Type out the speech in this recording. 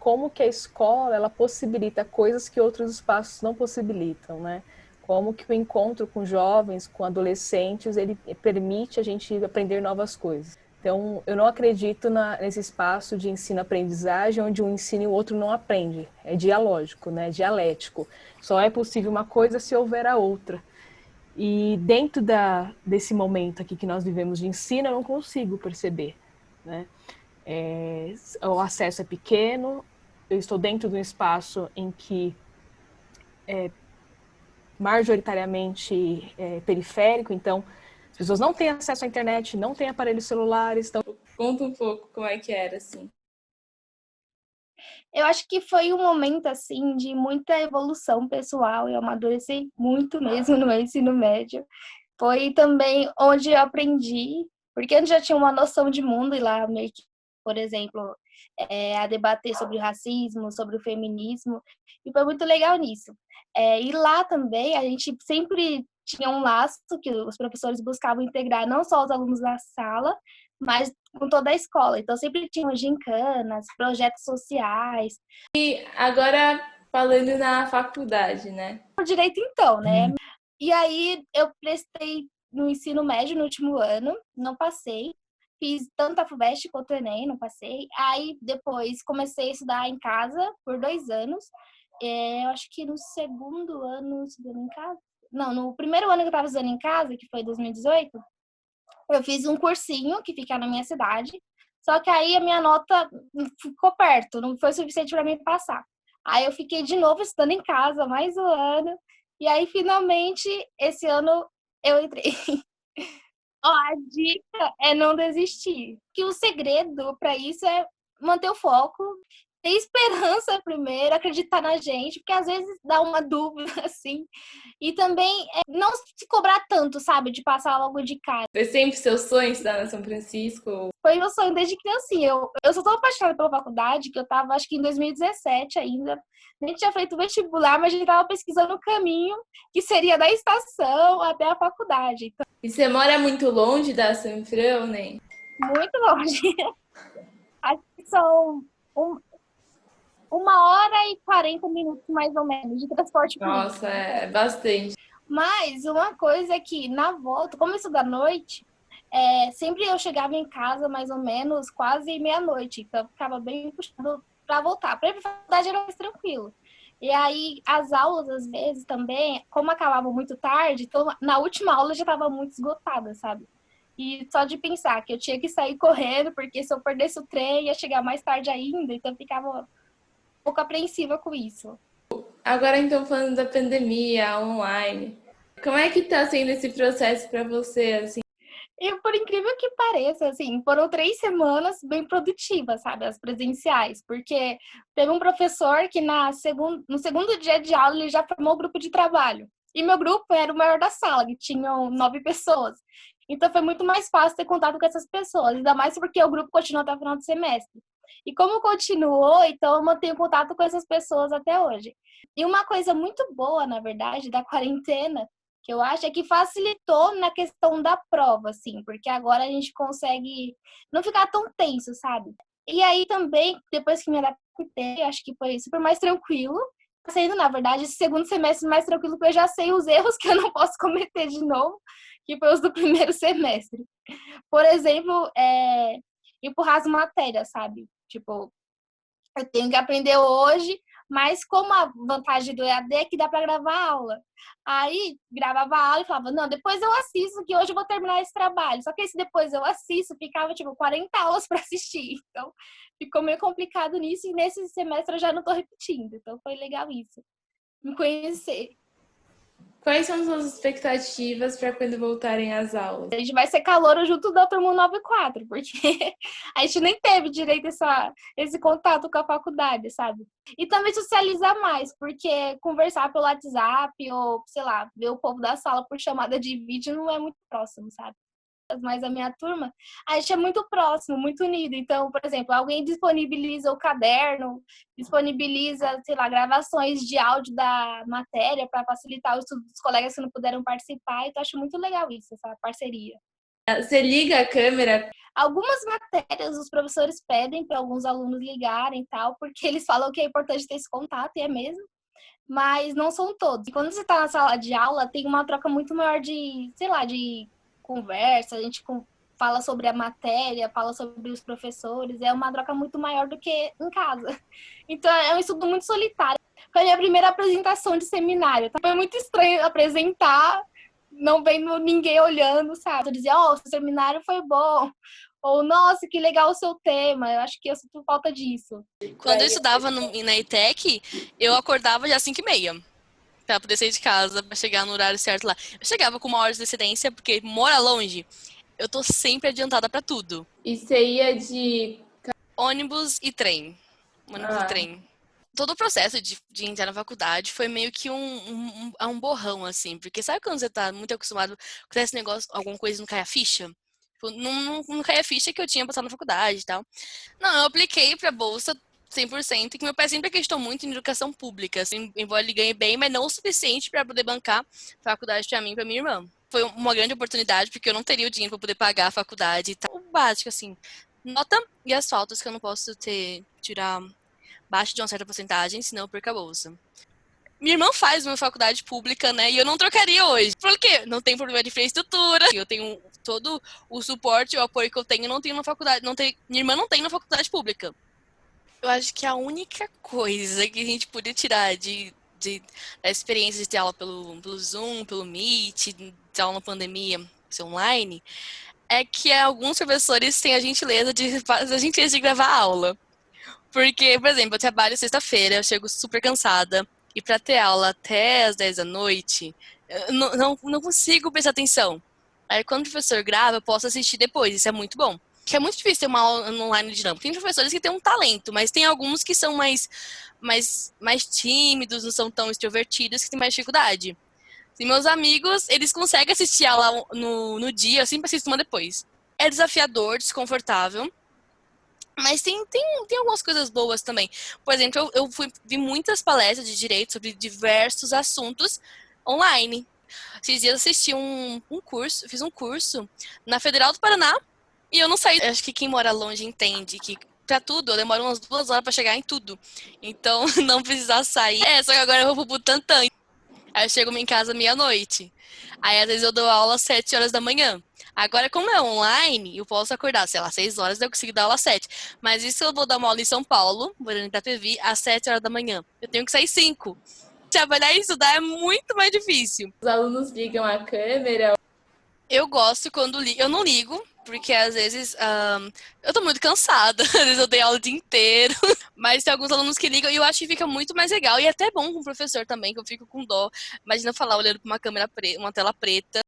como que a escola ela possibilita coisas que outros espaços não possibilitam, né? Como que o encontro com jovens, com adolescentes, ele permite a gente aprender novas coisas. Então, eu não acredito nesse espaço de ensino-aprendizagem onde um ensina e o outro não aprende. É dialógico, né? É dialético. Só é possível uma coisa se houver a outra. E dentro desse momento aqui que nós vivemos de ensino, eu não consigo perceber, né? O acesso é pequeno, eu estou dentro de um espaço em que majoritariamente periférico, então as pessoas não têm acesso à internet, não têm aparelhos celulares. Então... Conta um pouco como é que era, assim. Eu acho que foi um momento, assim, de muita evolução pessoal. Eu amadureci muito mesmo no meu ensino médio. Foi também onde eu aprendi, porque antes já tinha uma noção de mundo e lá meio que, por exemplo, a debater sobre o racismo, sobre o feminismo, e foi muito legal nisso. E lá também a gente sempre tinha um laço que os professores buscavam integrar não só os alunos da sala, mas com toda a escola. Então sempre tinham gincanas, projetos sociais. E agora falando na faculdade, né? Por direito então, né? E aí eu prestei no ensino médio no último ano, não passei. Fiz tanto a FUVEST quanto o Enem, não passei. Aí depois comecei a estudar em casa por 2 anos. Eu acho que no segundo ano estudando em casa. Não, no primeiro ano que eu estava estudando em casa, que foi 2018, eu fiz um cursinho que fica na minha cidade. Só que aí a minha nota ficou perto, não foi suficiente para mim passar. Aí eu fiquei de novo estudando em casa mais um ano. E aí, finalmente, esse ano eu entrei. Ó, a dica é não desistir. Que o segredo para isso é manter o foco, ter esperança primeiro, acreditar na gente, porque às vezes dá uma dúvida assim. E também não se cobrar tanto, sabe, de passar logo de cara. Foi sempre seu sonho estudar na São Francisco? Foi meu sonho desde criancinha. Eu sou tão apaixonada pela faculdade que eu tava, acho que em 2017 ainda, nem tinha feito vestibular, mas já tava pesquisando o caminho que seria da estação até a faculdade. Então, E você mora muito longe da Sanfrão, né? muito longe. Acho que são 1h40 mais ou menos de transporte público. Nossa, é bastante. Mas uma coisa é que na volta, como eu estudo à noite, sempre eu chegava em casa mais ou menos quase meia-noite, então eu ficava bem puxado para voltar. Para ir para a faculdade era mais tranquilo. E aí as aulas, às vezes, também, como acabavam muito tarde, então na última aula eu já estava muito esgotada, sabe? E só de pensar que eu tinha que sair correndo, porque se eu perdesse o trem ia chegar mais tarde ainda, então eu ficava um pouco apreensiva com isso. Agora, então, falando da pandemia online, como é que tá sendo esse processo para você, assim? E por incrível que pareça, assim, foram 3 semanas bem produtivas, sabe, as presenciais, porque teve um professor que no segundo dia de aula ele já formou o grupo de trabalho. E meu grupo era o maior da sala, que tinham 9 pessoas. Então foi muito mais fácil ter contato com essas pessoas, ainda mais porque o grupo continuou até o final do semestre. E como continuou, então eu mantenho contato com essas pessoas até hoje. E uma coisa muito boa, na verdade, da quarentena, que eu acho é que facilitou na questão da prova, assim, porque agora a gente consegue não ficar tão tenso, sabe? E aí também, depois que me adaptei, acho que foi super mais tranquilo. Tá sendo, na verdade, esse segundo semestre mais tranquilo, porque eu já sei os erros que eu não posso cometer de novo, que foi os do primeiro semestre. Por exemplo, empurrar as matérias, sabe? Tipo, eu tenho que aprender hoje, mas como a vantagem do EAD é que dá para gravar a aula. Aí, gravava a aula e falava, não, depois eu assisto, que hoje eu vou terminar esse trabalho. Só que esse depois eu assisto, ficava, tipo, 40 aulas para assistir. Então, ficou meio complicado nisso. E nesse semestre eu já não tô repetindo. Então, foi legal isso. Me conhecer. Quais são as suas expectativas para quando voltarem às aulas? A gente vai ser calouro junto da turma 94, porque a gente nem teve direito esse contato com a faculdade, sabe? E também socializar mais, porque conversar pelo WhatsApp ou, sei lá, ver o povo da sala por chamada de vídeo não é muito próximo, sabe? Mas a minha turma, a gente é muito próximo, muito unido. Então, por exemplo, alguém disponibiliza o caderno, disponibiliza, sei lá, gravações de áudio da matéria para facilitar o estudo dos colegas que não puderam participar. Então, acho muito legal isso, essa parceria. Você liga a câmera? Algumas matérias os professores pedem para alguns alunos ligarem e tal, porque eles falam que é importante ter esse contato, e é mesmo. Mas não são todos. E quando você está na sala de aula, tem uma troca muito maior de, sei lá, de conversa, a gente fala sobre a matéria, fala sobre os professores, é uma troca muito maior do que em casa. Então, é um estudo muito solitário. Foi a minha primeira apresentação de seminário. Foi muito estranho apresentar, não vendo ninguém olhando, sabe? Eu dizia, o seu seminário foi bom. Ou, nossa, que legal o seu tema. Eu acho que eu sinto falta disso. Quando eu estudava na ETEC, eu acordava já às 5h30. Pra poder sair de casa, pra chegar no horário certo lá. Eu chegava com 1 hora de antecedência, porque mora longe. Eu tô sempre adiantada pra tudo. E você ia de Ônibus e trem. Ônibus e trem. Todo o processo de entrar na faculdade foi meio que um borrão, assim. Porque sabe quando você tá muito acostumado com esse negócio, alguma coisa não cai a ficha? Tipo, não cai a ficha que eu tinha passado na faculdade e tal. Não, eu apliquei pra bolsa 100%, que meu pai sempre acreditou muito em educação pública. Assim, embora ele ganhe bem, mas não o suficiente pra poder bancar faculdade pra mim e pra minha irmã. Foi uma grande oportunidade, porque eu não teria o dinheiro pra poder pagar a faculdade e tal. O básico, assim, nota e as faltas que eu não posso tirar abaixo de uma certa porcentagem, senão eu perco a bolsa. Minha irmã faz uma faculdade pública, né? E eu não trocaria hoje. Por quê? Não tem problema de infraestrutura. Eu tenho todo o suporte, o apoio que eu tenho, não tenho na faculdade. Minha irmã não tem na faculdade pública. Eu acho que a única coisa que a gente podia tirar da experiência de ter aula pelo Zoom, pelo Meet, de aula na pandemia, ser online, é que alguns professores têm a gentileza de gravar a aula. Porque, por exemplo, eu trabalho sexta-feira, eu chego super cansada, e para ter aula até as 10 da noite, eu não consigo prestar atenção. Aí, quando o professor grava, eu posso assistir depois, isso é muito bom. Que é muito difícil ter uma aula online dinâmica. Tem professores que têm um talento, mas tem alguns que são mais tímidos, não são tão extrovertidos, que têm mais dificuldade. E meus amigos, eles conseguem assistir aula no dia, eu sempre assisto uma depois. É desafiador, desconfortável, mas tem algumas coisas boas também. Por exemplo, eu vi muitas palestras de direito sobre diversos assuntos online. Esses dias eu assisti fiz um curso na Federal do Paraná e eu não saí. Eu acho que quem mora longe entende que pra tudo eu demoro umas 2 horas pra chegar em tudo. Então, não precisar sair. Só que agora eu vou pro Butantã. Aí eu chego em casa meia-noite. Aí, às vezes, eu dou aula às 7 horas da manhã. Agora, como é online, eu posso acordar, sei lá, 6 horas, eu consigo dar aula às 7. Mas isso eu vou dar uma aula em São Paulo, morando em Itapevi, às 7 horas da manhã. Eu tenho que sair 5. Trabalhar e estudar é muito mais difícil. Os alunos ligam a câmera. Eu gosto quando ligo. Eu não ligo, porque às vezes eu tô muito cansada. Às vezes eu dei aula o dia inteiro. Mas tem alguns alunos que ligam e eu acho que fica muito mais legal. E é até bom com o professor também, que eu fico com dó. Imagina falar olhando pra uma câmera uma tela preta.